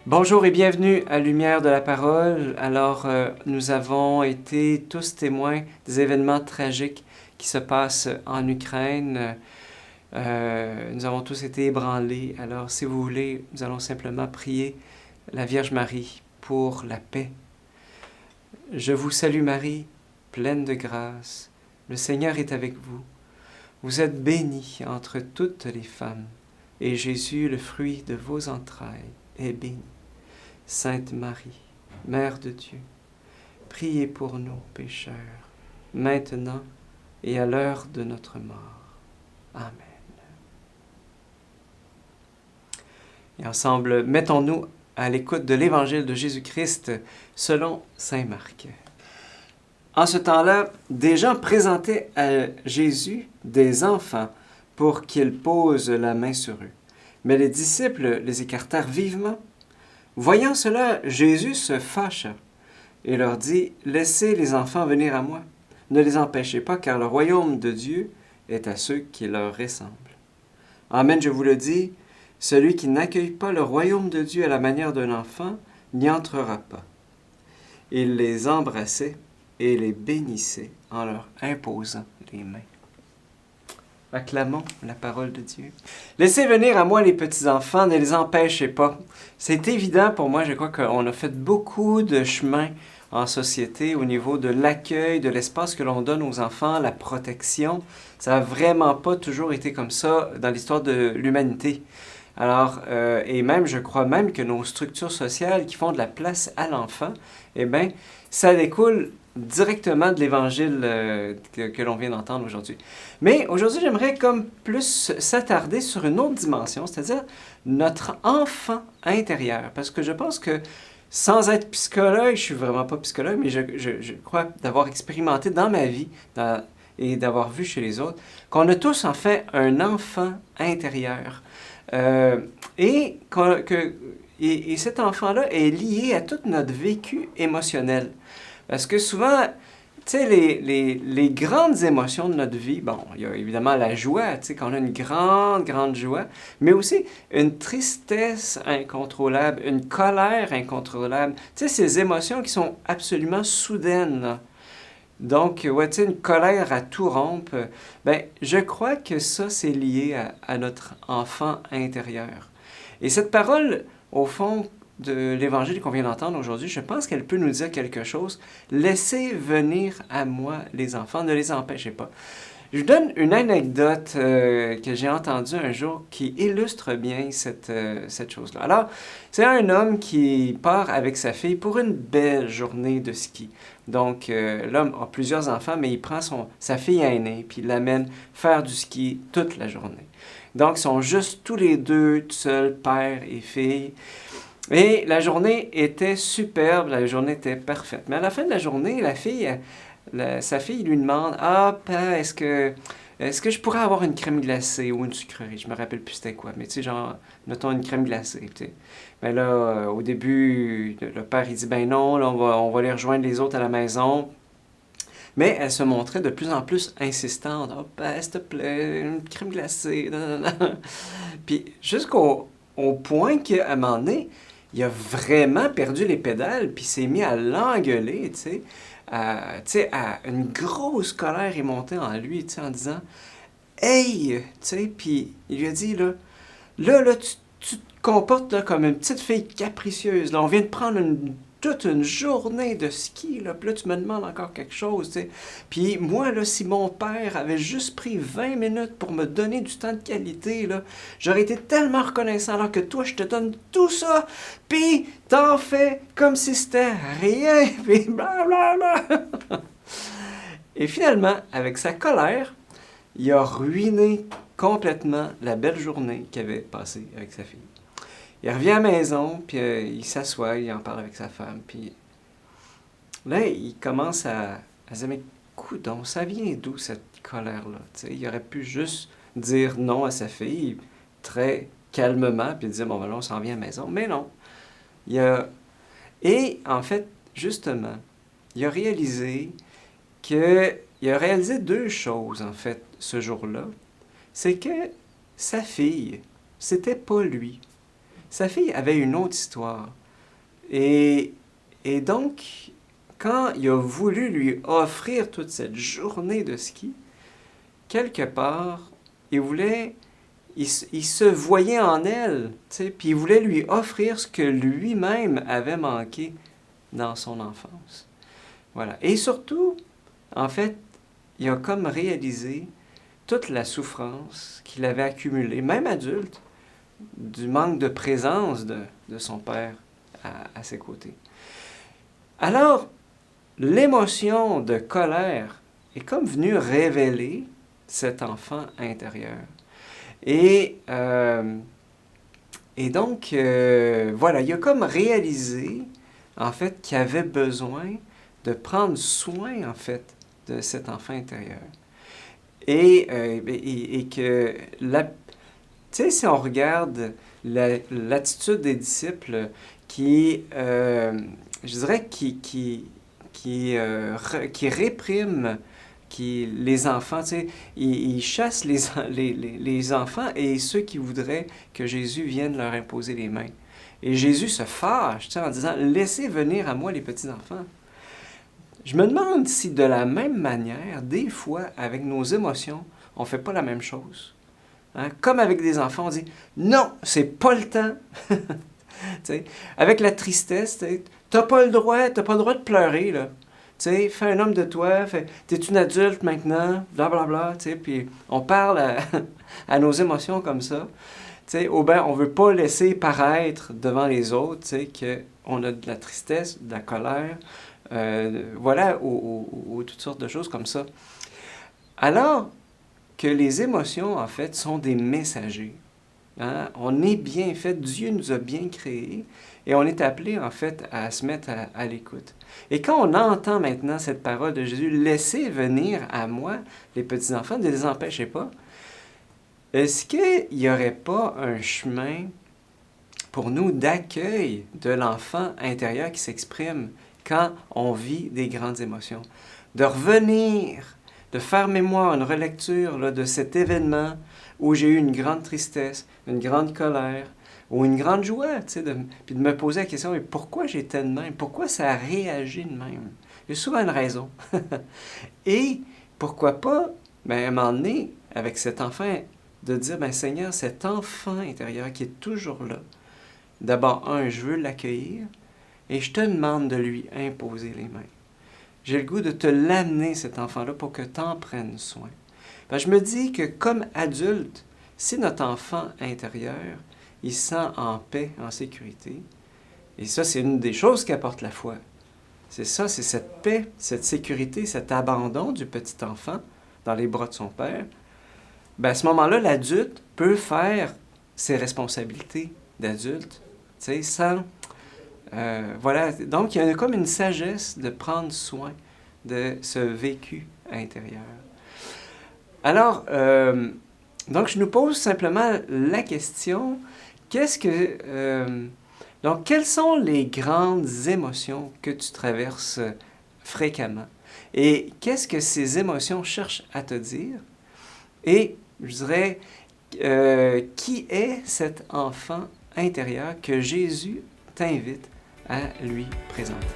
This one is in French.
Bonjour et bienvenue à Lumière de la Parole. Alors, nous avons été tous témoins des événements tragiques qui se passent en Ukraine. Nous avons tous été ébranlés. Alors, si vous voulez, nous allons simplement prier la Vierge Marie pour la paix. Je vous salue Marie, pleine de grâce. Le Seigneur est avec vous. Vous êtes bénie entre toutes les femmes, et Jésus, le fruit de vos entrailles, est béni. Sainte Marie, Mère de Dieu, priez pour nous pécheurs, maintenant et à l'heure de notre mort. Amen. Et ensemble, mettons-nous à l'écoute de l'Évangile de Jésus-Christ selon saint Marc. En ce temps-là, des gens présentaient à Jésus des enfants pour qu'il pose la main sur eux. Mais les disciples les écartèrent vivement. Voyant cela, Jésus se fâcha et leur dit, « Laissez les enfants venir à moi. Ne les empêchez pas, car le royaume de Dieu est à ceux qui leur ressemblent. Amen, je vous le dis, celui qui n'accueille pas le royaume de Dieu à la manière d'un enfant n'y entrera pas. » Il les embrassait et les bénissait en leur imposant les mains. Acclamons la parole de Dieu. Laissez venir à moi les petits-enfants, ne les empêchez pas. C'est évident pour moi, je crois qu'on a fait beaucoup de chemin en société au niveau de l'accueil, de l'espace que l'on donne aux enfants, la protection. Ça n'a vraiment pas toujours été comme ça dans l'histoire de l'humanité. Alors, et même, je crois même que nos structures sociales qui font de la place à l'enfant, eh bien, ça découle directement de l'Évangile que l'on vient d'entendre aujourd'hui. Mais aujourd'hui, j'aimerais comme plus s'attarder sur une autre dimension, c'est-à-dire notre enfant intérieur. Parce que je pense que sans être psychologue, je ne suis vraiment pas psychologue, mais je crois d'avoir expérimenté dans ma vie et d'avoir vu chez les autres qu'on a tous en fait un enfant intérieur. Et cet enfant-là est lié à tout notre vécu émotionnel. Parce que souvent, tu sais, les grandes émotions de notre vie, bon, il y a évidemment la joie, tu sais, qu'on a une grande joie, mais aussi une tristesse incontrôlable, une colère incontrôlable. Tu sais, ces émotions qui sont absolument soudaines, là. Donc, ouais, tu sais, une colère à tout rompre, ben, je crois que ça, c'est lié à notre enfant intérieur. Et cette parole, au fond, de l'Évangile qu'on vient d'entendre aujourd'hui, je pense qu'elle peut nous dire quelque chose. Laissez venir à moi les enfants, ne les empêchez pas. Je vous donne une anecdote que j'ai entendue un jour qui illustre bien cette chose-là. Alors, c'est un homme qui part avec sa fille pour une belle journée de ski. Donc, l'homme a plusieurs enfants, mais il prend sa fille aînée, puis il l'amène faire du ski toute la journée. Donc, ils sont juste tous les deux, tout seuls, père et fille. Et la journée était superbe, la journée était parfaite. Mais à la fin de la journée, sa fille lui demande, « Ah, père, est-ce que je pourrais avoir une crème glacée ou une sucrerie? » Je me rappelle plus c'était quoi, mais tu sais, genre, mettons une crème glacée, tu sais. Mais là, au début, le père, il dit, « Ben non, là, on va aller rejoindre les autres à la maison. » Mais elle se montrait de plus en plus insistante. « Oh, père, s'il te plaît, une crème glacée. » Puis jusqu'au point qu'à un moment donné, il a vraiment perdu les pédales, puis s'est mis à l'engueuler, tu sais. Une grosse colère est montée en lui, tu sais, en disant « Hey! » Tu sais, puis il lui a dit, là, tu te comportes là, comme une petite fille capricieuse. Là, on vient de prendre toute une journée de ski, là, puis là, tu me demandes encore quelque chose, tu sais. Puis moi, là, si mon père avait juste pris 20 minutes pour me donner du temps de qualité, là, j'aurais été tellement reconnaissant, alors que toi, je te donne tout ça, puis t'en fais comme si c'était rien, puis blablabla. Et finalement, avec sa colère, il a ruiné complètement la belle journée qu'il avait passée avec sa fille. Il revient à la maison, puis il s'assoit, il en parle avec sa femme, puis là, il commence à se dire, mais coudonc, ça vient d'où cette colère-là? T'sais, il aurait pu juste dire non à sa fille, très calmement, puis dire, bon, ben là, on s'en vient à la maison. Mais non. Et en fait, justement, il a réalisé deux choses, en fait, ce jour-là. C'est que sa fille, c'était pas lui. sa fille avait une autre histoire. Et donc, quand il a voulu lui offrir toute cette journée de ski, quelque part, il se voyait en elle, puis il voulait lui offrir ce que lui-même avait manqué dans son enfance. Voilà. Et surtout, en fait, il a comme réalisé toute la souffrance qu'il avait accumulée, même adulte, du manque de présence de son père à ses côtés. Alors, l'émotion de colère est comme venue révéler cet enfant intérieur. Et donc, voilà, il a comme réalisé, en fait, qu'il avait besoin de prendre soin, en fait, de cet enfant intérieur. Et que, tu sais, si on regarde l'attitude des disciples qui, je dirais, qui répriment les enfants, tu sais, ils chassent les enfants et ceux qui voudraient que Jésus vienne leur imposer les mains. Et Jésus se fâche, tu sais, en disant « Laissez venir à moi les petits-enfants ». Je me demande si de la même manière, des fois, avec nos émotions, on ne fait pas la même chose. Hein? Comme avec des enfants, on dit « Non, c'est pas le temps ». Avec la tristesse, tu n'as pas le droit de pleurer, là. Fais un homme de toi, t'es une adulte maintenant, blablabla, puis on parle à nos émotions comme ça. Ou bien on ne veut pas laisser paraître devant les autres qu'on a de la tristesse, de la colère, voilà, ou toutes sortes de choses comme ça. Alors que les émotions, en fait, sont des messagers. Hein? On est bien fait, Dieu nous a bien créés et on est appelé, en fait, à se mettre à l'écoute. Et quand on entend maintenant cette parole de Jésus, « Laissez venir à moi les petits-enfants, ne les empêchez pas », est-ce qu'il n'y aurait pas un chemin pour nous d'accueil de l'enfant intérieur qui s'exprime quand on vit des grandes émotions? De revenir, de faire mémoire, une relecture là, de cet événement où j'ai eu une grande tristesse, une grande colère, ou une grande joie, puis de me poser la question, mais pourquoi j'étais de même? Pourquoi ça a réagi de même? Il y a souvent une raison. Et pourquoi pas, à un moment donné, avec cet enfant, de dire, Seigneur, cet enfant intérieur qui est toujours là, d'abord, je veux l'accueillir, et je te demande de lui imposer les mains. J'ai le goût de te l'amener, cet enfant-là, pour que tu en prennes soin. Je me dis que comme adulte, si notre enfant intérieur, il se sent en paix, en sécurité, et ça, c'est une des choses qu'apporte la foi. C'est ça, c'est cette paix, cette sécurité, cet abandon du petit enfant dans les bras de son père. À ce moment-là, l'adulte peut faire ses responsabilités d'adulte, sans... voilà, donc il y a comme une sagesse de prendre soin de ce vécu intérieur. Alors, donc je nous pose simplement la question, donc quelles sont les grandes émotions que tu traverses fréquemment? Et qu'est-ce que ces émotions cherchent à te dire? Et je dirais, qui est cet enfant intérieur que Jésus t'invite à lui présenter?